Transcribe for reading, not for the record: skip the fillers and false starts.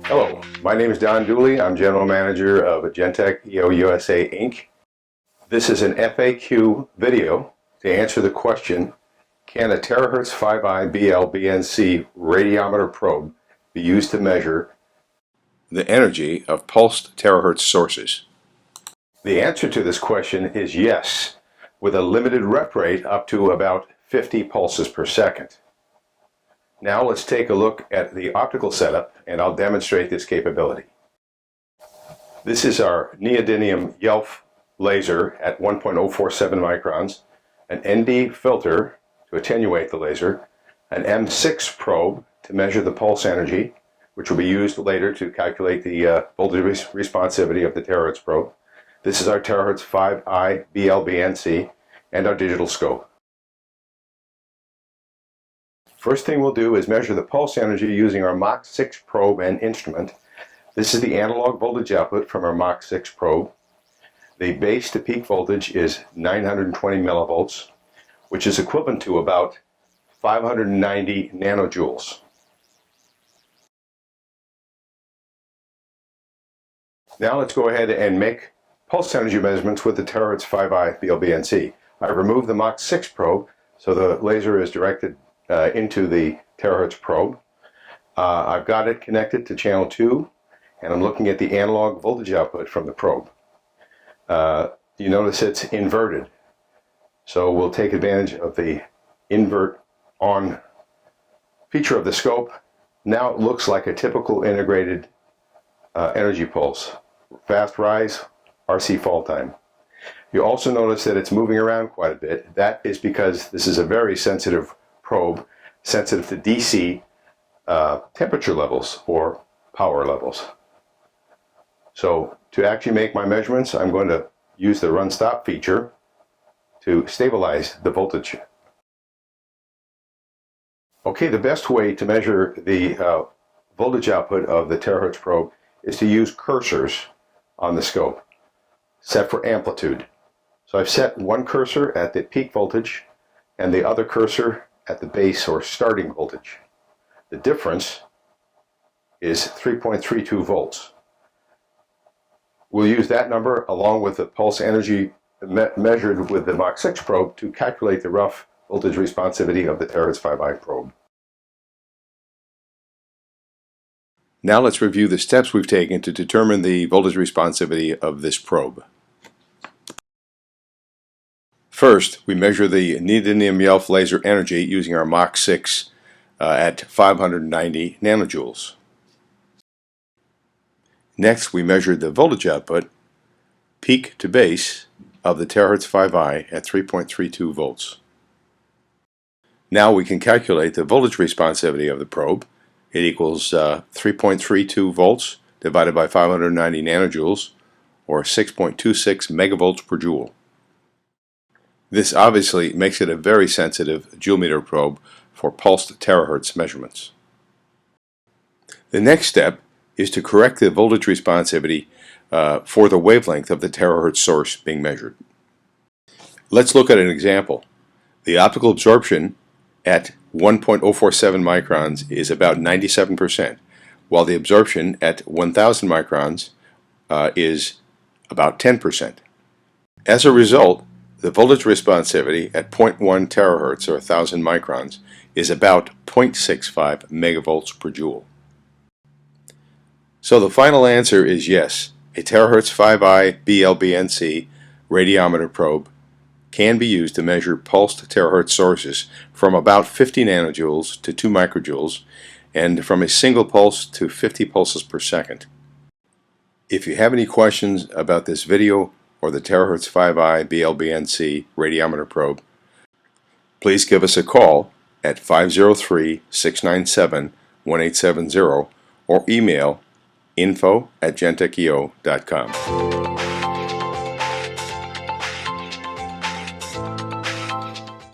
Hello, my name is Dooley. I'm General Manager of Gentec-EO USA Inc. This is an FAQ video to answer the question, can a THZ5I-BL-BNC radiometer probe be used to measure the energy of pulsed terahertz sources? The answer to this question is yes, with a limited rep rate up to about 50 pulses per second. Now let's take a look at the optical setup and I'll demonstrate this capability. This is our neodymium YELF laser at 1.047 microns, an ND filter to attenuate the laser, an M6 probe to measure the pulse energy, which will be used later to calculate the voltage responsivity of the terahertz probe. This is our THZ5I-BL-BNC and our digital scope. First thing we'll do is measure the pulse energy using our Mach 6 probe and instrument. This is the analog voltage output from our Mach 6 probe. The base to peak voltage is 920 millivolts, which is equivalent to about 590 nanojoules. Now let's go ahead and make pulse energy measurements with the THZ5I-BL-BNC. I removed the Mach 6 probe, so the laser is directed into the terahertz probe. I've got it connected to channel 2 and I'm looking at the analog voltage output from the probe. You notice it's inverted, so we'll take advantage of the invert on feature of the scope. Now it looks like a typical integrated energy pulse. Fast rise, RC fall time. You also notice that it's moving around quite a bit. That is because this is a very sensitive probe, sensitive to DC temperature levels or power levels. So to actually make my measurements, I'm going to use the run stop feature to stabilize the voltage. Okay, the best way to measure the voltage output of the terahertz probe is to use cursors on the scope, set for amplitude. So I've set one cursor at the peak voltage and the other cursor at the base or starting voltage. The difference is 3.32 volts. We'll use that number along with the pulse energy measured with the Mach 6 probe to calculate the rough voltage responsivity of the THZ5I probe. Now let's review the steps we've taken to determine the voltage responsivity of this probe. First, we measure the neodymium YELF laser energy using our Mach 6 at 590 nanojoules. Next, we measured the voltage output, peak to base, of the THZ5I at 3.32 volts. Now we can calculate the voltage responsivity of the probe. It equals 3.32 volts divided by 590 nanojoules, or 6.26 megavolts per joule. This obviously makes it a very sensitive joule meter probe for pulsed terahertz measurements. The next step is to correct the voltage responsivity for the wavelength of the terahertz source being measured. Let's look at an example. The optical absorption at 1.047 microns is about 97%, while the absorption at 1000 microns is about 10%. As a result, the voltage responsivity at 0.1 terahertz or 1000 microns is about 0.65 megavolts per joule. So the final answer is yes, a THZ5I-BL-BNC radiometer probe can be used to measure pulsed terahertz sources from about 50 nanojoules to 2 microjoules and from a single pulse to 50 pulses per second. If you have any questions about this video or the THZ5I-BL-BNC radiometer probe, please give us a call at 503-697-1870 or email info@gentec-eo.com.